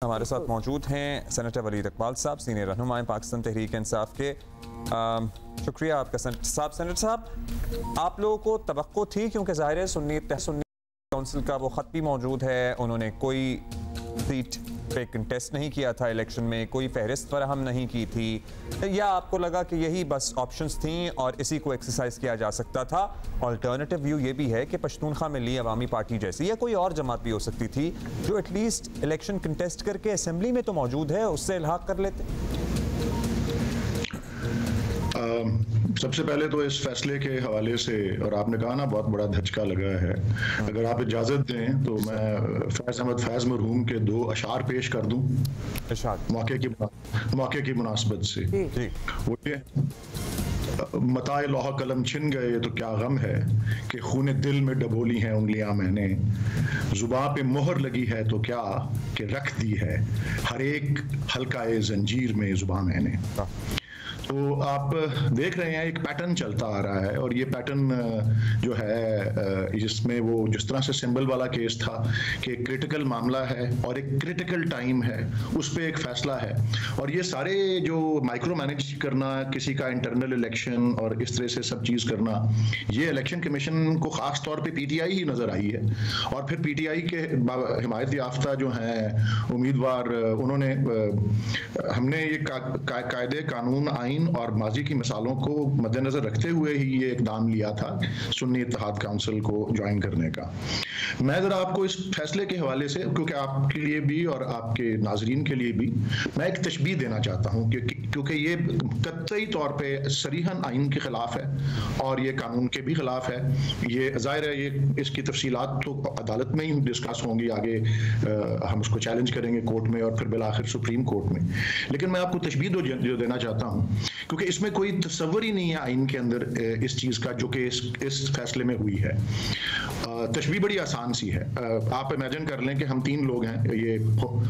हमारे साथ मौजूद हैं सेनेटर वलीद इकबाल साहब, सीनियर रहनुमा पाकिस्तान तहरीक इंसाफ के। शुक्रिया आपका सेनेटर साहब। आप लोगों को तवक्को थी, क्योंकि ज़ाहिर है सुन्नी काउंसिल का वो ख़त भी मौजूद है, उन्होंने कोई सीट पे कंटेस्ट नहीं किया था इलेक्शन में, कोई फहरिस्त फराहम नहीं की थी, या आपको लगा कि यही बस ऑप्शंस थी और इसी को एक्सरसाइज किया जा सकता था? अल्टरनेटिव व्यू ये भी है कि पश्तूनख्वा मिली अवामी पार्टी जैसी या कोई और जमात भी हो सकती थी जो एटलीस्ट इलेक्शन कंटेस्ट करके असेंबली में तो मौजूद है, उससे इल्हाक कर लेते। सबसे पहले तो इस फैसले के हवाले से, और आपने कहा ना बहुत बड़ा धचका लगा है, अगर आप इजाज़त दें तो मैं फैज़ अहमद फैज़ मरहूम के 2 अशार पेश कर दूं मौके की मुनासबत से। वो ये, मताए लोहा कलम छिन गए तो क्या गम है कि खूने दिल में डबोली हैं उंगलियां मैंने, जुबां पे मोहर लगी है तो क्या कि रख दी है हर एक हल्काए जंजीर में जुबां मैंने। तो आप देख रहे हैं एक पैटर्न चलता आ रहा है, और ये पैटर्न जो है जिसमें वो जिस तरह से सिंबल वाला केस था कि क्रिटिकल मामला है और एक क्रिटिकल टाइम है, उस पर एक फैसला है, और ये सारे जो माइक्रो मैनेज करना, किसी का इंटरनल इलेक्शन और इस तरह से सब चीज़ करना, ये इलेक्शन कमीशन को ख़ास तौर पर PTI ही नज़र आई है। और फिर PTI के हिमायत याफ्ता जो हैं उम्मीदवार, उन्होंने हमने ये कायदे कानून आइन और माजी की मिसालों को मद्देनजर रखते हुए ही ये इकदाम लिया था सुन्नी इत्तेहाद काउंसिल को ज्वाइन करने का। मैं ज़रा आपको इस फैसले के हवाले से, क्योंकि आपके लिए भी और आपके नाजरीन के लिए भी मैं एक तशबीह देना चाहता हूँ, क्योंकि ये कतई तौर पे सरीहन आइन के ख़िलाफ़ है और ये कानून के भी ख़िलाफ़ है। ये ज़ाहिर है, ये इसकी तफसीलात तो अदालत में ही डिस्कस होंगी, आगे हम उसको चैलेंज करेंगे कोर्ट में और फिर बिलाखिर सुप्रीम कोर्ट में। लेकिन मैं आपको तशबीह जो देना चाहता हूँ, क्योंकि इसमें कोई तस्वर ही नहीं है आइन के अंदर इस चीज़ का जो कि इस फैसले में हुई है। तशबीह बड़ी आसान सी है। आप इमेजिन कर लें कि हम 3 लोग हैं, ये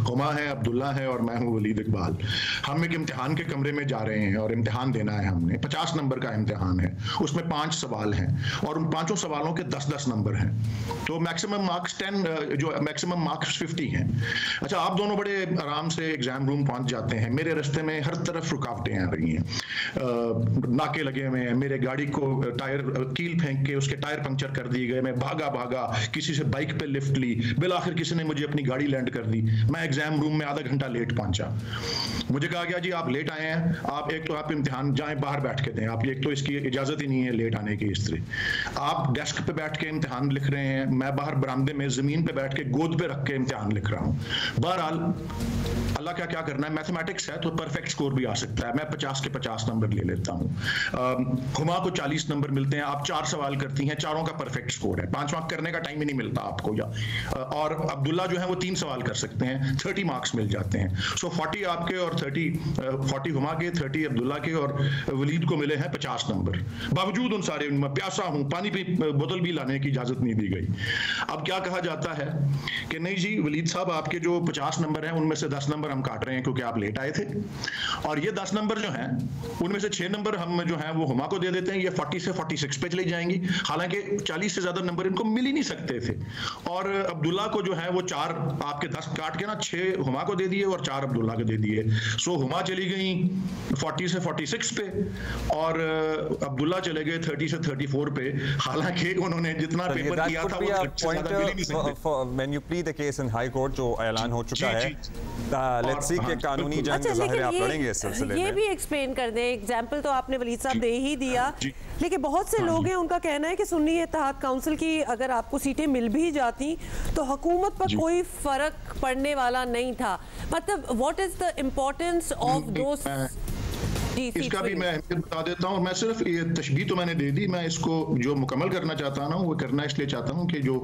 हुमा है, अब्दुल्ला है और मैं हूँ वलीद इकबाल। हम एक इम्तिहान के कमरे में जा रहे हैं और इम्तिहान देना है हमने। 50 नंबर का इम्तिहान है, उसमें 5 सवाल हैं और उन 5 सवालों के 10-10 नंबर हैं, तो मैक्सिमम मार्क्स 50 हैं। अच्छा, आप दोनों बड़े आराम से एग्जाम रूम पहुंच जाते हैं, मेरे रास्ते में हर तरफ रुकावटें आ रही हैं, नाके लगे हुए हैं, मेरे गाड़ी को टायर कील फेंक के उसके टायर पंक्चर कर दिए गए, मैं भागा किसी से बाइक पे लिफ्ट ली, बिलाखिर किसी ने मुझे अपनी गाड़ी लैंड कर दी, मैं एग्जाम रूम में आधा घंटा लेट पहुंचा। मुझे कहा गया जी आप लेट आए हैं, आप एक तो आप इम्तिहान जाएं बाहर बैठ के दें, आप एक तो इसकी इजाजत ही नहीं है लेट आने की। इस तरह आप डेस्क पे बैठ के इम्तिहान लिख रहे हैं, मैं बाहर बरामदे में जमीन पे बैठ के गोद पे रख के इम्तिहान लिख रहा हूँ। बहरहाल अल्लाह का क्या करना है, मैथमेटिक्स है तो परफेक्ट स्कोर भी आ सकता है, मैं 50 के 50 नंबर ले लेता हूँ। हुमा को 40 नंबर मिलते हैं, आप 4 सवाल करती हैं, चारों का परफेक्ट स्कोर है, 5वां करने का टाइम ही नहीं मिलता आपको, या और अब्दुल्ला जो है वो 3 सवाल कर सकते हैं, 30 मार्क्स मिल जाते हैं। सो 40 आपके और 40 हुमा के, 30 अब्दुल्ला के, और वलीद को मिले हैं 50 नंबर। बावजूद उन सारे, मैं प्यासा हूँ, पानी की बोतल भी लाने की इजाजत नहीं दी गई। अब क्या कहा जाता है कि नहीं जी वलीद साहब, आपके जो 50 नंबर हैं उनमें से 10 नंबर हम काट रहे हैं क्योंकि आप लेट आए थे, और ये 10 नंबर जो हैं उनमें से 6 नंबर हम जो हैं वो हुमा को दे देते हैं, ये 40 से 46 पे चली जाएंगी। हालांकि 40 से ज्यादा नंबर इनको मिल ही नहीं सकते थे, और अब्दुल्ला को जो है वो 4 आपके 10 काट के ना 6 हुमा को दे दिए और 4 अब्दुल्ला को दे दिए। सो हुमा चली गई 40 से 46 पे और अब्दुल्ला चले गए 30 से 34 पे। हालांकि उन्होंने जितना पेपर किया था वो when you plead the case in high court जो ऐलान हो चुका है, लेट्स सी कि कानूनी जंग ज़ाहिर आप लड़ेंगे इस सिलसिले में। ये भी एक्सप्लेन कर दें, एग्जांपल तो आपने वलीद साहब दे ही दिया, लेकिन बहुत से लोग हैं उनका कहना है कि सुन्नी इत्तेहाद काउंसिल की अगर आपको सीटें मिल भी जाती तो हुकूमत पर कोई फर्क पड़ने वाला नहीं था। मतलब what is the importance of those? इसका भी मैं बता देता हूँ, मैं सिर्फ ये तशबीह तो मैंने दे दी, मैं इसको जो मुकम्मल करना चाहता हूँ वो करना इसलिए चाहता हूँ कि जो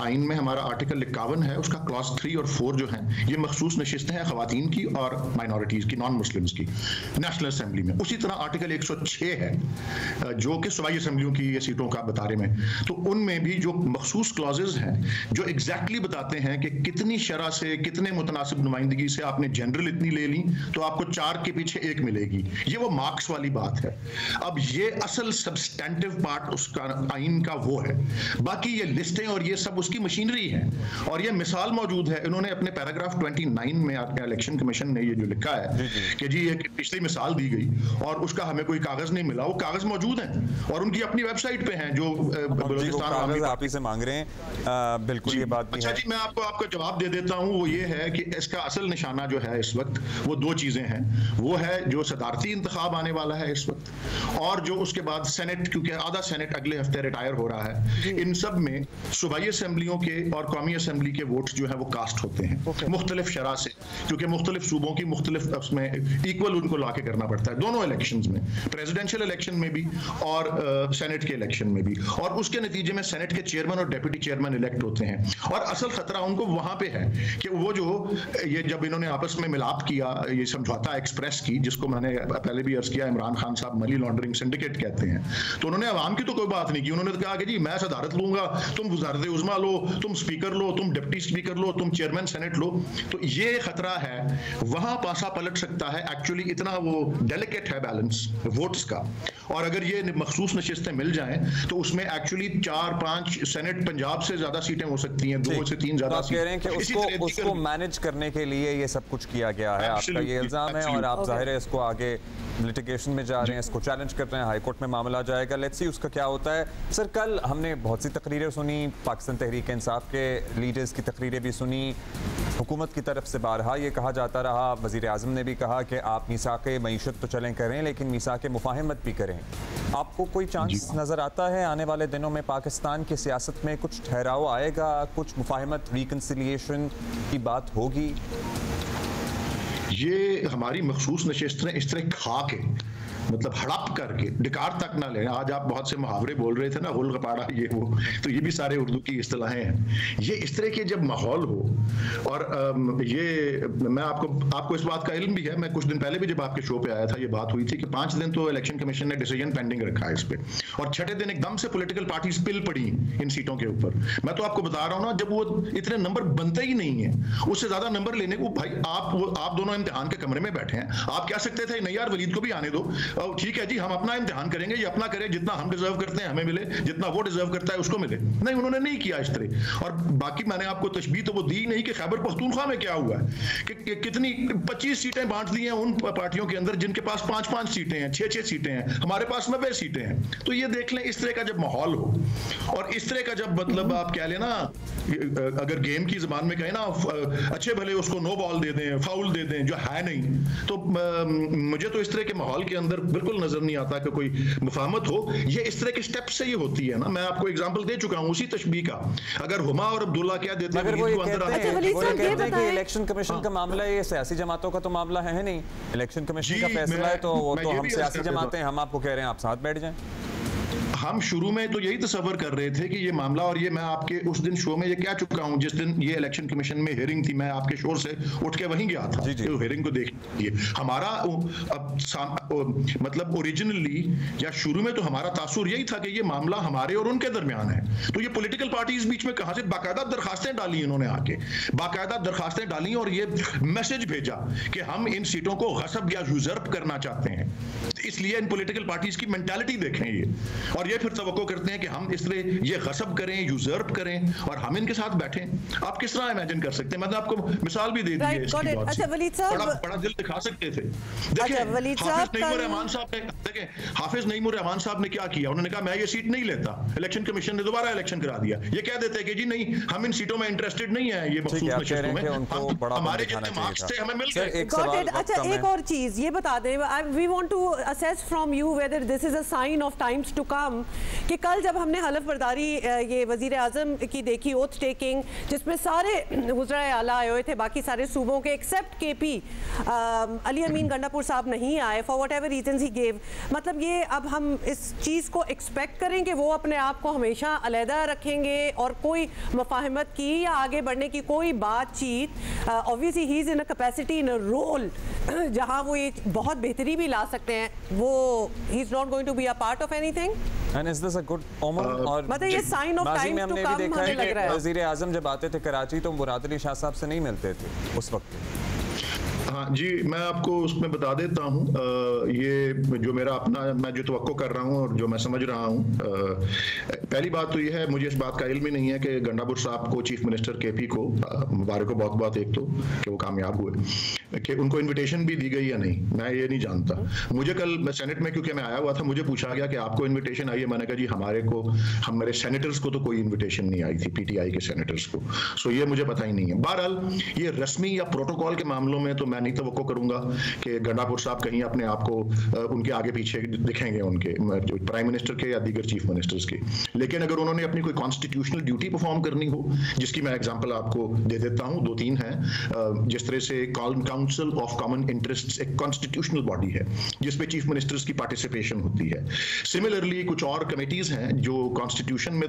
आइन में हमारा आर्टिकल 51 है उसका क्लॉज 3 और 4 जो हैं ये मखसूस नशिस्तें हैं ख़वातीन की और माइनॉरिटीज़ की, नॉन मुस्लिम्स की नेशनल असम्बली में। उसी तरह आर्टिकल 106 है जो कि सूबाई असम्बलियों की ये सीटों का बारे में, तो उनमें भी जो मखसूस क्लॉजेज हैं जो एग्जैक्टली बताते हैं कि कितनी शरह से कितने मुतनासिब नुमाइंदगी से आपने जनरल इतनी ले ली तो आपको 4 के पीछे 1 मिलेगी, ये वो मार्क्स वाली बात है। अब ये असल सब्सटेंटिव पार्ट उसका आइन का वो है, बाकी ये लिस्टें और ये सब उसकी मशीनरी है। और ये मिसाल मौजूद है, इन्होंने अपने पैराग्राफ 29 में आपके इलेक्शन कमीशन ने ये जो लिखा है कि जी ये पिछली मिसाल दी गई और उसका हमें कोई कागज नहीं मिला, वो कागज मौजूद हैं और उनकी अपनी वेबसाइट पे हैं जो बलूचिस्तान आप ही से मांग रहे हैं। बिल्कुल ये बात अच्छा जी, मैं आपको जवाब दे देता हूं। वो ये है कि इसका असल निशाना जो है इस वक्त वो दो चीजें हैं। वो है जो सदारती इंतखाब आने वाला है इस वक्त, और जो उसके बाद सेनेट, क्योंकि आधा सेनेट अगले हफ्ते रिटायर हो रहा है। इन सब में सूबाई असेंबलियों के और कौमी असेंबली के वोट्स जो है वो कास्ट होते हैं मुख्तलिफ शरह से, क्योंकि मुख्तलिफ सूबों की मुख्तलिफ उसमें इक्वल उनको लाके करना पड़ता है दोनों इलेक्शंस में, प्रेसिडेंशियल इलेक्शन में भी और सेनेट के इलेक्शन में भी। और उसके नतीजे में सेनेट के चेयरमैन और डेप्यूटी चेयरमैन इलेक्ट होते हैं। और असल खतरा उनको वहां पे है कि वो जो ये जब इन्होंने आपस में मिलाप किया, ये समझौता एक्सप्रेस की, जिसको मैंने पहले भी अर्ज किया, इमरान खान साहब मनी लॉन्ड्रिंग सिंडिकेट कहते हैं, तो उन्होंने अवाम की तो कोई बात नहीं की। उन्होंने तो कहा कि जी मैं सदारत लूंगा, तुम वज़ारत उज़्मा लो, तुम स्पीकर लो, तुम डिप्टी स्पीकर लो, तुम चेयरमैन सेनेट लो। तो ये खतरा है, वहां पासा पलट सकता है। एक्चुअली इतना वो डेलिकेट है बैलेंस वोट्स का। और अगर ये मखसूस नशिस्तें मिल जाएं तो उसमें एक्चुअली 4-5 सेनेट पंजाब से ज्यादा सीटें हो सकती हैं, 2 से 3 ज्यादा कह रहे हैं कि उसको मैनेज करने के लिए ये सब कुछ किया गया है, आपका ये इल्जाम है। और आप जाहिर है इसको आगे लिटिगेशन में जा रहे हैं, इसको चैलेंज कर रहे हैं, हाई कोर्ट में मामला जाएगा। लेट्स सी उसका क्या होता है। सर, कल हमने बहुत सी तकरीरें सुनी, पाकिस्तान तहरीक इंसाफ के लीडर्स की तकरीरें भी सुनी। हुकूमत की तरफ से बारहा ये कहा जाता रहा, वज़ीर आज़म ने भी कहा कि आप मीसाक़े मईशत तो चलें करें, लेकिन मीसाक़े मुफ़ाहमत भी करें। आपको कोई चांस नज़र आता है आने वाले दिनों में पाकिस्तान की सियासत में कुछ ठहराव आएगा, कुछ मुफ़ाहमत, रिकन्सिलिएशन की बात होगी? ये हमारी मखसूस नशिस्तें इस तरह खा के, मतलब हड़प करके, डिकार तक ना लें। आज आप बहुत से मुहावरे बोल रहे थे ना, गुल गपाड़ा ये वो, तो ये भी सारे उर्दू की इस्तिलाहें हैं। ये इस तरह के जब माहौल हो, और ये मैं आपको इस बात का इल्म भी है, मैं कुछ दिन पहले भी जब आपके शो पे आया था ये बात हुई थी कि 5 दिन तो इलेक्शन कमीशन ने डिसीजन पेंडिंग रखा है इस पे, और 6ठे दिन एकदम से पॉलिटिकल पार्टीज पिल पड़ी इन सीटों के ऊपर। मैं तो आपको बता रहा हूँ ना, जब वो इतने नंबर बनते ही नहीं है, उससे ज्यादा नंबर लेने को, भाई आप दोनों इम्तिहान के कमरे में बैठे हैं, आप कह सकते थे नहीं यार वलीद को भी आने दो, ठीक है जी हम अपना इम्तिहान करेंगे, ये अपना करें, जितना हम डिजर्व करते हैं हमें मिले, जितना वो डिजर्व करता है उसको मिले। नहीं, उन्होंने नहीं किया इस तरह। और बाकी मैंने आपको तशबीह तो वो दी नहीं कि खैबर पख्तूनख्वा में क्या हुआ है कि कितनी 25 सीटें बांट दी हैं उन पार्टियों के अंदर जिनके पास 5-5 सीटें हैं, 6-6 सीटें हैं, हमारे पास 90 सीटें हैं। तो ये देख लें, इस तरह का जब माहौल हो और इस तरह का जब, मतलब आप कह लेना, अगर गेम की ज़बान में कहें ना, अच्छे भले उसको नो बॉल दे दें, फाउल दे दें, जो है नहीं, तो मुझे तो इस तरह के माहौल के अंदर बिल्कुल नजर नहीं आता कि कोई मुफाहमत हो। ये इस तरह के स्टेप से ही होती है ना। मैं आपको एग्जांपल दे चुका हूं उसी तशबीह का। अगर हुमा और अब्दुल्ला क्या देते हैं, वो कहते हैं कि इलेक्शन कमीशन का मामला ये सियासी जमातों का तो मामला है नहीं, इलेक्शन कमीशन का फैसला है, तो वो तो हम सियासी जमातें हैं, हम आपको कह रहे हैं आप साथ बैठ जाएं। हम शुरू में तो यही तसव्वुर कर रहे थे कि ये मामला, और ये मैं आपके उस दिन शो में ये कह चुका हूं, जिस दिन ये इलेक्शन कमीशन में हियरिंग थी, मैं आपके शोर से उठ के वहीं गया था तो हियरिंग को देखने के लिए। हमारा मतलब ओरिजिनली या शुरू में तो हमारा तासुर यही था कि ये मामला हमारे और उनके दरमियान है। तो ये पॉलिटिकल पार्टीज बीच में कहां से, बाकायदा दरखास्तें डाली इन्होंने, आके बाकायदा दरखास्तें डाली और ये मैसेज भेजा कि हम इन सीटों को गसब या यूजर्प करना चाहते हैं। इसलिए इन पॉलिटिकल पार्टीज की मेंटालिटी देखें ये, और ये फिर तवक्को करते हैं कि हम इस तरह ये गसब करें, यूजर्प करें और हम इनके साथ बैठें। आप किस तरह इमेजिन कर सकते हैं? मैंने आपको मिसाल भी दे दी है इसकी बात से। बड़ा दिल दिखा सकते थे। हाफिज नईमुर रहमान साहब ने क्या किया? उन्होंने कहा मैं ये सीट नहीं लेता, इलेक्शन कमीशन ने दोबारा इलेक्शन करा दिया। ये कह देते कि जी नहीं, हम इन सीटों में इंटरेस्टेड नहीं है, ये मखसूस नशिस्तों में हमारे जितने मार्क्स थे हमें मिल गए। अच्छा, एक और चीज ये बता दें, we want to assess from you whether this is a sign of times to come, कि कल जब हमने हलफ बर्दारी ये वजीर आजम की देखी, ओथ टेकिंग, जिसमें सारे वज़राए आला आए हुए थे, बाकी सारे सूबों के एक्सेप्ट केपी, अली अमीन गंडापुर साहब नहीं आए for what ever reasons he gave. मतलब ये अब हम इस चीज़ को एक्सपेक्ट करें कि वो अपने आप को हमेशा अलहदा रखेंगे और कोई मुफाहमत की या आगे बढ़ने की कोई बातचीत, obviously he is in a capacity, in a role जहाँ वो ये बहुत बेहतरी भी ला सकते हैं, वो he is not going to be a part of anything. And is this a good omen? और मतलब ये sign of time to come हमें लग रहा है। वज़ीर आज़म जब आते थे कराची तो मुराद अली शाह साहब से नहीं मिलते थे उस वक्त। हाँ जी, मैं आपको उसमें बता देता हूँ। ये जो मेरा अपना मैं जो तवक्को कर रहा हूँ और जो मैं समझ रहा हूँ, पहली बात तो ये है, मुझे इस बात का इल्म ही नहीं है कि गंडापुर साहब को, चीफ मिनिस्टर केपी को, मुबारक को बहुत बहुत, एक तो कि वो कामयाब हुए, कि उनको इन्विटेशन भी दी गई या नहीं, मैं ये नहीं जानता। मुझे कल सेनेट में क्योंकि मैं आया हुआ था, मुझे पूछा गया कि आपको इन्विटेशन आई है? मैंने कहा जी हमारे सेनेटर्स को तो कोई इन्विटेशन नहीं आई थी, पीटीआई के सेनेटर्स को। सो ये मुझे पता ही नहीं है। बहरहाल ये रस्मी या प्रोटोकॉल के मामलों में तो मैं नहीं तवक्को करूंगा कि गंडापुर साहब कहीं अपने आप को उनके आगे पीछे दिखेंगे, उनके प्राइम मिनिस्टर के या दीगर चीफ मिनिस्टर्स के। लेकिन अगर उन्होंने अपनी कोई कॉन्स्टिट्यूशनल ड्यूटी परफॉर्म करनी हो, जिसकी मैं एग्जांपल आपको दे देता हूं, 2-3 हैं। जिस तरह से काउंसिल ऑफ कॉमन इंटरेस्ट्स एक कॉन्स्टिट्यूशनल बॉडी है जिसमें चीफ मिनिस्टर्स की पार्टिसिपेशन होती है। सिमिलरली कुछ और कमेटीज हैं जो कॉन्स्टिट्यूशन में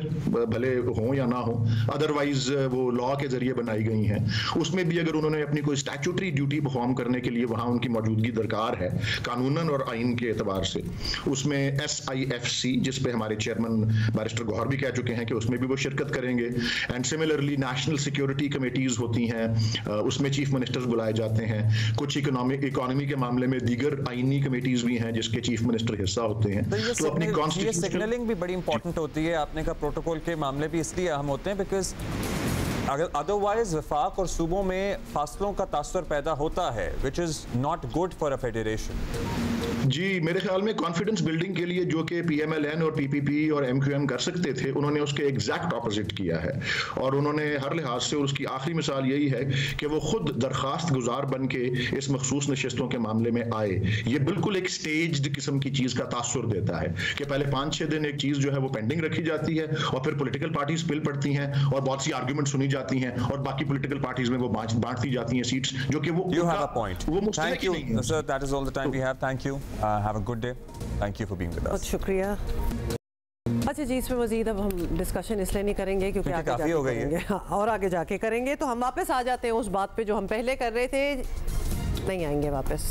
भले हो या ना हो, अदरवाइज वो लॉ के जरिए बनाई गई हैं, उसमें भी अगर उन्होंने अपनी कोई स्टैट्यूटरी ड्यूटी परफॉर्म करने के लिए वहां उनकी मौजूदगी दरकार है कानूनन और आइन के एतबार से, उसमें SIFC, जिस पे हमारे चेयरमैन बैरिस्टर गौहर भी कह चुके हैं कि उसमें भी वो शिरकत करेंगे। And similarly national security committees होती हैं, उसमें चीफ मिनिस्टर्स बुलाए जाते हैं। कुछ इकोनॉमी के मामले में दीगर आईनी कमेटीज भी हैं जिसके चीफ मिनिस्टर हिस्सा होते हैं। तो अपनी कॉन्स्टिट्यूशन सिग्नलिंग भी बड़ी इंपॉर्टेंट होती है। आपने कहा प्रोटोकॉल के मामले भी इसलिए अहम होते हैं बिकॉज अगर अदरवाइज वफाक और सूबों में फासलों का तासुर पैदा होता है, which is not good for a federation. जी, मेरे ख्याल में कॉन्फिडेंस बिल्डिंग के लिए जो कि PMLN और PPP और MQM कर सकते थे, उन्होंने उसके एग्जैक्ट ऑपोजिट किया है। और उन्होंने हर लिहाज से, उसकी आखिरी मिसाल यही है कि वो खुद दरखास्त गुजार बन के इस मखसूस नशिस्तों के मामले में आए। ये बिल्कुल एक स्टेज्ड किस्म की चीज का तासुर देता है कि पहले 5-6 दिन एक चीज जो है वो पेंडिंग रखी जाती है और फिर पॉलिटिकल पार्टीज बिल पढ़ती हैं और बहुत सी आर्ग्यूमेंट सुनी जाती हैं और बाकी पॉलिटिकल पार्टीज में वो बांटती जाती हैं सीट्स, जो कि वो You have a point. वो मुस्तहक Thank you, नहीं है। sir. That is all the time we have. Thank you. Have a good day. Thank you for being with us. बहुत शुक्रिया। अच्छा जी, इसमें मजीद अब हम डिस्कशन इसलिए नहीं करेंगे क्योंकि आगे काफी हो गई है। हाँ, और आगे जाके करेंगे। तो हम वापस आ जाते हैं उस बात पे जो हम पहले कर रहे थे, नहीं आएंगे वापस।